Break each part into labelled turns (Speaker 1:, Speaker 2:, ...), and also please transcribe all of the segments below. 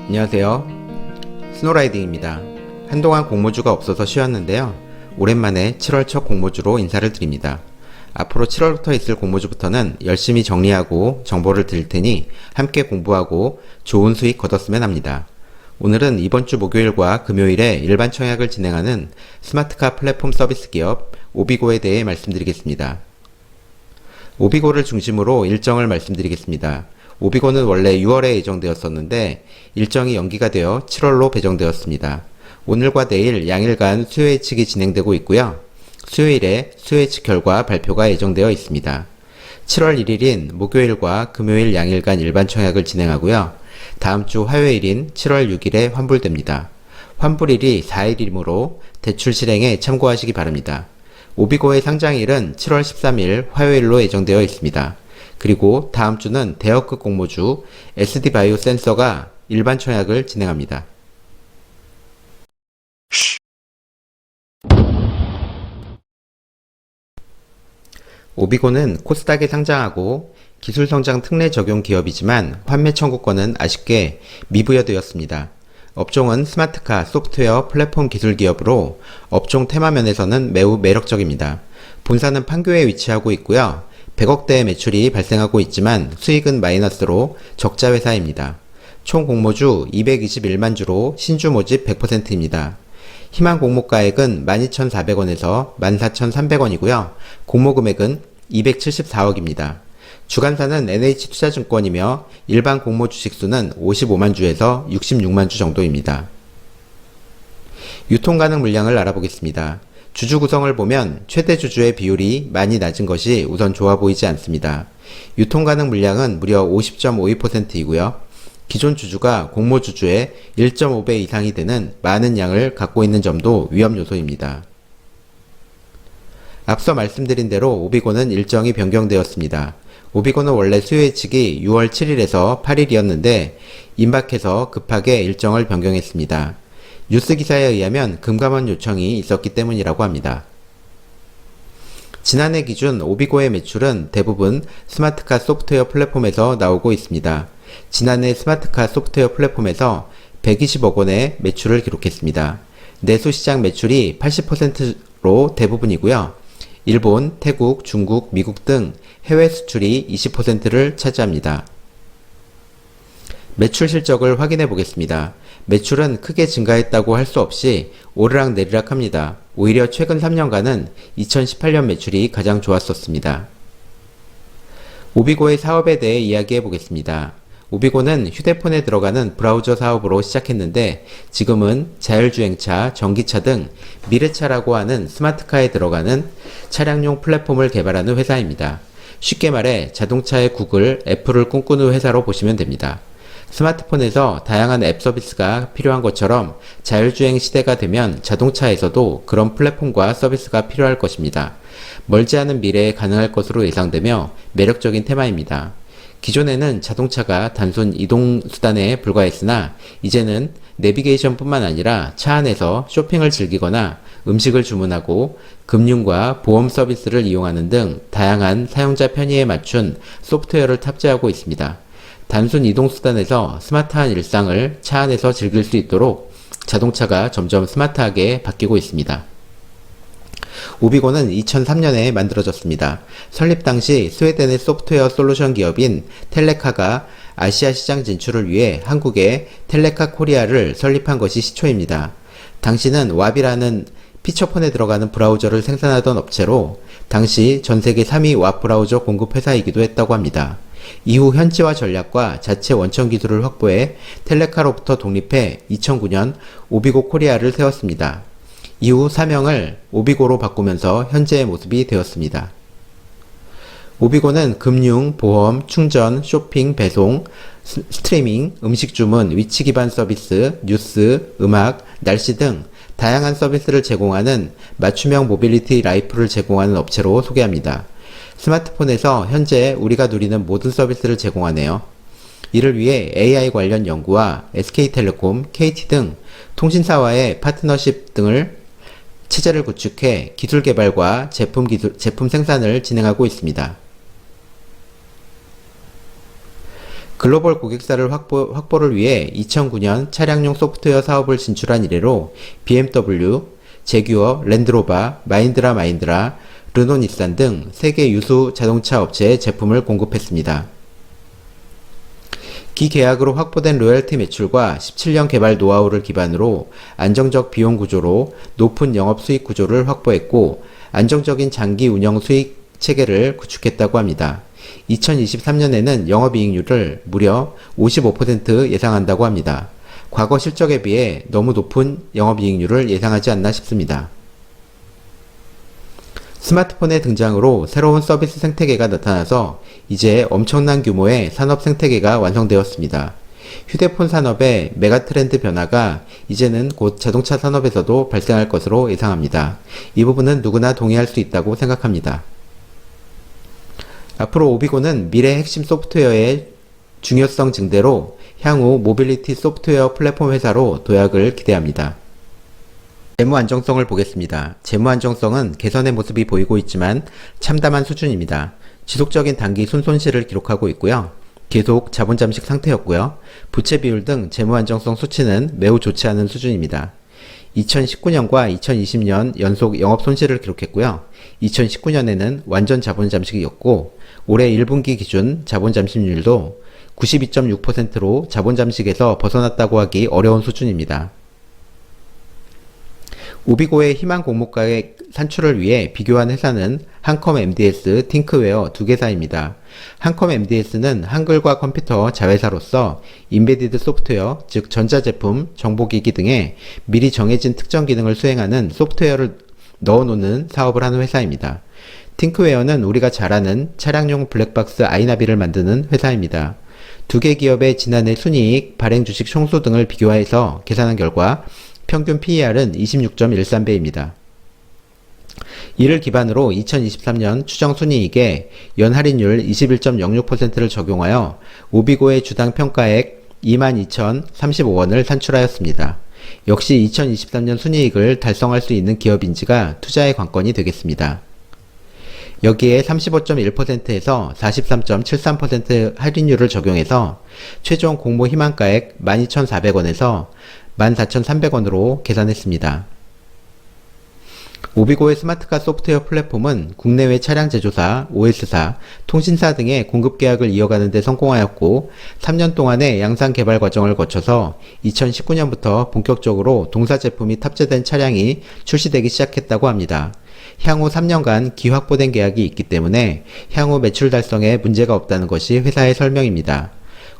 Speaker 1: 안녕하세요. 스노라이딩입니다. 한동안 공모주가 없어서 쉬었는데요. 오랜만에 7월 첫 공모주로 인사를 드립니다. 앞으로 7월부터 있을 공모주부터는 열심히 정리하고 정보를 드릴 테니 함께 공부하고 좋은 수익 거뒀으면 합니다. 오늘은 이번 주 목요일과 금요일에 일반 청약을 진행하는 스마트카 플랫폼 서비스 기업 오비고에 대해 말씀드리겠습니다. 오비고를 중심으로 일정을 말씀드리겠습니다. 오비고는 원래 6월에 예정되었었는데 일정이 연기가 되어 7월로 배정되었습니다. 오늘과 내일 양일간 수요 예측이 진행되고 있고요. 수요일에 수요 예측 결과 발표가 예정되어 있습니다. 7월 1일인 목요일과 금요일 양일간 일반 청약을 진행하고요. 다음 주 화요일인 7월 6일에 환불됩니다. 환불일이 4일이므로 대출 실행에 참고하시기 바랍니다. 오비고의 상장일은 7월 13일 화요일로 예정되어 있습니다. 그리고 다음 주는 대여급 공모주 SD바이오 센서가 일반 청약을 진행합니다. 오비고는 코스닥에 상장하고 기술성장 특례 적용 기업이지만 환매 청구권은 아쉽게 미부여되었습니다. 업종은 스마트카, 소프트웨어, 플랫폼 기술 기업으로 업종 테마 면에서는 매우 매력적입니다. 본사는 판교에 위치하고 있고요. 100억대의 매출이 발생하고 있지만 수익은 마이너스로 적자 회사입니다. 총 공모주 221만 주로 신주 모집 100%입니다. 희망 공모가액은 12,400원에서 14,300원이고요. 공모 금액은 274억입니다. 주관사는 NH투자증권이며 일반 공모 주식수는 55만 주에서 66만 주 정도입니다. 유통 가능 물량을 알아보겠습니다. 주주 구성을 보면 최대 주주의 비율이 많이 낮은 것이 우선 좋아 보이지 않습니다. 유통 가능 물량은 무려 50.52%이고요. 기존 주주가 공모 주주의 1.5배 이상이 되는 많은 양을 갖고 있는 점도 위험 요소입니다. 앞서 말씀드린 대로 오비고는 일정이 변경되었습니다. 오비고는 원래 수요 예측이 6월 7일에서 8일이었는데 임박해서 급하게 일정을 변경했습니다. 뉴스 기사에 의하면 금감원 요청이 있었기 때문이라고 합니다. 지난해 기준 오비고의 매출은 대부분 스마트카 소프트웨어 플랫폼에서 나오고 있습니다. 지난해 스마트카 소프트웨어 플랫폼에서 120억 원의 매출을 기록했습니다. 내수시장 매출이 80%로 대부분이고요. 일본, 태국, 중국, 미국 등 해외 수출이 20%를 차지합니다. 매출 실적을 확인해 보겠습니다. 매출은 크게 증가했다고 할 수 없이 오르락내리락 합니다. 오히려 최근 3년간은 2018년 매출이 가장 좋았었습니다. 오비고의 사업에 대해 이야기해 보겠습니다. 오비고는 휴대폰에 들어가는 브라우저 사업으로 시작했는데 지금은 자율주행차, 전기차 등 미래차라고 하는 스마트카에 들어가는 차량용 플랫폼을 개발하는 회사입니다. 쉽게 말해 자동차의 구글, 애플을 꿈꾸는 회사로 보시면 됩니다. 스마트폰에서 다양한 앱 서비스가 필요한 것처럼 자율주행 시대가 되면 자동차에서도 그런 플랫폼과 서비스가 필요할 것입니다. 멀지 않은 미래에 가능할 것으로 예상되며 매력적인 테마입니다. 기존에는 자동차가 단순 이동수단에 불과했으나 이제는 내비게이션 뿐만 아니라 차 안에서 쇼핑을 즐기거나 음식을 주문하고 금융과 보험 서비스를 이용하는 등 다양한 사용자 편의에 맞춘 소프트웨어를 탑재하고 있습니다. 단순 이동수단에서 스마트한 일상을 차 안에서 즐길 수 있도록 자동차가 점점 스마트하게 바뀌고 있습니다. 오비고는 2003년에 만들어졌습니다. 설립 당시 스웨덴의 소프트웨어 솔루션 기업인 텔레카가 아시아 시장 진출을 위해 한국에 텔레카 코리아를 설립한 것이 시초입니다. 당시는 왑이라는 피처폰에 들어가는 브라우저를 생산하던 업체로 당시 전세계 3위 왑 브라우저 공급 회사이기도 했다고 합니다. 이후 현지화 전략과 자체 원천 기술을 확보해 텔레카로부터 독립해 2009년 오비고 코리아를 세웠습니다. 이후 사명을 오비고로 바꾸면서 현재의 모습이 되었습니다. 오비고는 금융, 보험, 충전, 쇼핑, 배송, 스트리밍, 음식 주문, 위치 기반 서비스, 뉴스, 음악, 날씨 등 다양한 서비스를 제공하는 맞춤형 모빌리티 라이프를 제공하는 업체로 소개합니다. 스마트폰에서 현재 우리가 누리는 모든 서비스를 제공하네요. 이를 위해 AI 관련 연구와 SK텔레콤, KT 등 통신사와의 파트너십 등을 체제를 구축해 기술 개발과 제품 생산을 진행하고 있습니다. 글로벌 고객사를 확보를 위해 2009년 차량용 소프트웨어 사업을 진출한 이래로 BMW, 제규어, 랜드로버, 마인드라, 르노 닛산 등 세계 유수 자동차 업체에 제품을 공급했습니다. 기계약으로 확보된 로열티 매출과 17년 개발 노하우를 기반으로 안정적 비용 구조로 높은 영업 수익 구조를 확보했고 안정적인 장기 운영 수익 체계를 구축했다고 합니다. 2023년에는 영업이익률을 무려 55% 예상한다고 합니다. 과거 실적에 비해 너무 높은 영업이익률을 예상하지 않나 싶습니다. 스마트폰의 등장으로 새로운 서비스 생태계가 나타나서 이제 엄청난 규모의 산업 생태계가 완성되었습니다. 휴대폰 산업의 메가트렌드 변화가 이제는 곧 자동차 산업에서도 발생할 것으로 예상합니다. 이 부분은 누구나 동의할 수 있다고 생각합니다. 앞으로 오비고는 미래 핵심 소프트웨어의 중요성 증대로 향후 모빌리티 소프트웨어 플랫폼 회사로 도약을 기대합니다. 재무 안정성을 보겠습니다. 재무 안정성은 개선의 모습이 보이고 있지만 참담한 수준입니다. 지속적인 단기 순손실을 기록하고 있고요. 계속 자본 잠식 상태였고요. 부채 비율 등 재무 안정성 수치는 매우 좋지 않은 수준입니다. 2019년과 2020년 연속 영업 손실을 기록했고요. 2019년에는 완전 자본 잠식이었고 올해 1분기 기준 자본 잠식률도 92.6%로 자본 잠식에서 벗어났다고 하기 어려운 수준입니다. 오비고의 희망 공모가액 산출을 위해 비교한 회사는 한컴 MDS, 팅크웨어 두 개사입니다. 한컴 MDS는 한글과 컴퓨터 자회사로서 인베디드 소프트웨어, 즉 전자제품, 정보기기 등에 미리 정해진 특정 기능을 수행하는 소프트웨어를 넣어놓는 사업을 하는 회사입니다. 팅크웨어는 우리가 잘 아는 차량용 블랙박스 아이나비를 만드는 회사입니다. 두 개 기업의 지난해 순이익, 발행 주식 총수 등을 비교해서 계산한 결과 평균 PER은 26.13배입니다. 이를 기반으로 2023년 추정 순이익에 연할인율 21.06%를 적용하여 오비고의 주당 평가액 22,035원을 산출하였습니다. 역시 2023년 순이익을 달성할 수 있는 기업인지가 투자의 관건이 되겠습니다. 여기에 35.1%에서 43.73% 할인율을 적용해서 최종 공모 희망가액 12,400원에서 14,300원으로 계산했습니다. 오비고의 스마트카 소프트웨어 플랫폼은 국내외 차량 제조사, OS사, 통신사 등의 공급 계약을 이어가는 데 성공하였고 3년 동안의 양산 개발 과정을 거쳐서 2019년부터 본격적으로 동사 제품이 탑재된 차량이 출시되기 시작했다고 합니다. 향후 3년간 기확보된 계약이 있기 때문에 향후 매출 달성에 문제가 없다는 것이 회사의 설명입니다.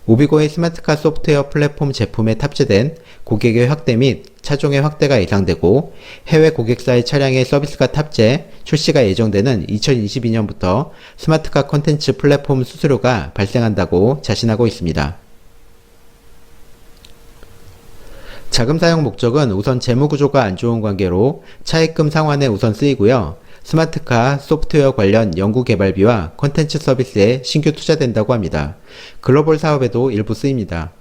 Speaker 1: 오비고의 스마트카 소프트웨어 플랫폼 제품에 탑재된 고객의 확대 및 차종의 확대가 예상되고 해외 고객사의 차량의 서비스가 탑재, 출시가 예정되는 2022년부터 스마트카 콘텐츠 플랫폼 수수료가 발생한다고 자신하고 있습니다. 자금 사용 목적은 우선 재무구조가 안 좋은 관계로 차입금 상환에 우선 쓰이고요. 스마트카 소프트웨어 관련 연구개발비와 콘텐츠 서비스에 신규 투자된다고 합니다. 글로벌 사업에도 일부 쓰입니다.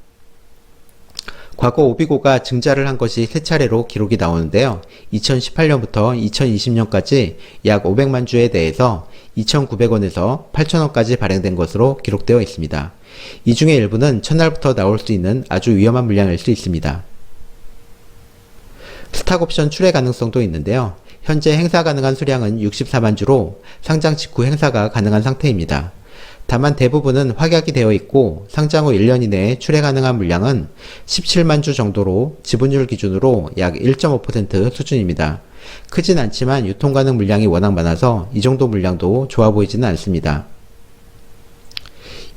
Speaker 1: 과거 오비고가 증자를 한 것이 3차례로 기록이 나오는데요. 2018년부터 2020년까지 약 500만 주에 대해서 2,900원에서 8,000원까지 발행된 것으로 기록되어 있습니다. 이 중에 일부는 첫날부터 나올 수 있는 아주 위험한 물량일 수 있습니다. 스탁옵션 출회 가능성도 있는데요. 현재 행사 가능한 수량은 64만 주로 상장 직후 행사가 가능한 상태입니다. 다만 대부분은 확약이 되어 있고 상장 후 1년 이내에 출회 가능한 물량은 17만 주 정도로 지분율 기준으로 약 1.5% 수준입니다. 크진 않지만 유통 가능 물량이 워낙 많아서 이 정도 물량도 좋아 보이지는 않습니다.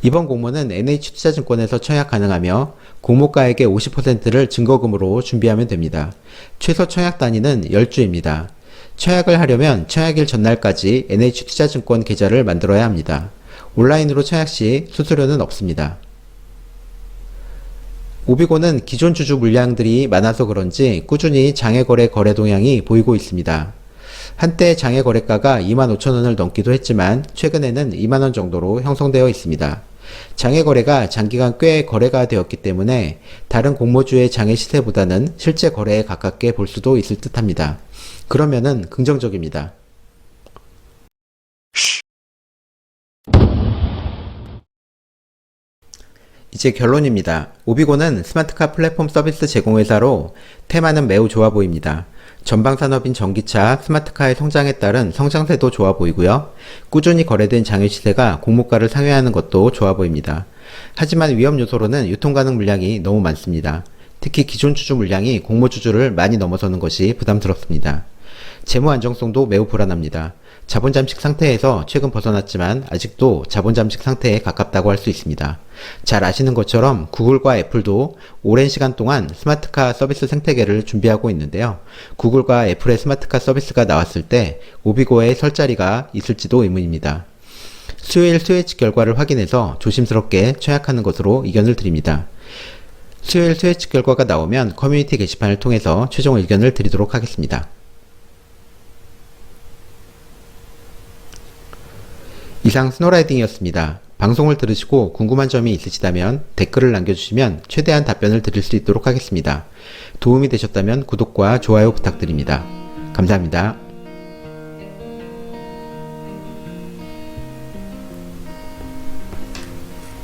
Speaker 1: 이번 공모는 NH투자증권에서 청약 가능하며 공모가액의 50%를 증거금으로 준비하면 됩니다. 최소 청약 단위는 10주입니다. 청약을 하려면 청약일 전날까지 NH투자증권 계좌를 만들어야 합니다. 온라인으로 청약 시 수수료는 없습니다. 오비고는 기존 주주 물량들이 많아서 그런지 꾸준히 장외거래 거래 동향이 보이고 있습니다. 한때 장외거래가가 25,000원을 넘기도 했지만 최근에는 2만원 정도로 형성되어 있습니다. 장외거래가 장기간 꽤 거래가 되었기 때문에 다른 공모주의 장외 시세보다는 실제 거래에 가깝게 볼 수도 있을 듯합니다. 그러면은 긍정적입니다. 이제 결론입니다. 오비고는 스마트카 플랫폼 서비스 제공회사로 테마는 매우 좋아 보입니다. 전방 산업인 전기차, 스마트카의 성장에 따른 성장세도 좋아 보이고요. 꾸준히 거래된 장외 시세가 공모가를 상회하는 것도 좋아 보입니다. 하지만 위험 요소로는 유통 가능 물량이 너무 많습니다. 특히 기존 주주 물량이 공모 주주를 많이 넘어서는 것이 부담스럽습니다. 재무 안정성도 매우 불안합니다. 자본 잠식 상태에서 최근 벗어났지만 아직도 자본 잠식 상태에 가깝다고 할 수 있습니다. 잘 아시는 것처럼 구글과 애플도 오랜 시간 동안 스마트카 서비스 생태계를 준비하고 있는데요. 구글과 애플의 스마트카 서비스가 나왔을 때 오비고의 설 자리가 있을지도 의문입니다. 수요일 수혜치 결과를 확인해서 조심스럽게 취약하는 것으로 의견을 드립니다. 수요일 수혜치 결과가 나오면 커뮤니티 게시판을 통해서 최종 의견을 드리도록 하겠습니다. 이상 스노라이딩이었습니다. 방송을 들으시고 궁금한 점이 있으시다면 댓글을 남겨주시면 최대한 답변을 드릴 수 있도록 하겠습니다. 도움이 되셨다면 구독과 좋아요 부탁드립니다. 감사합니다.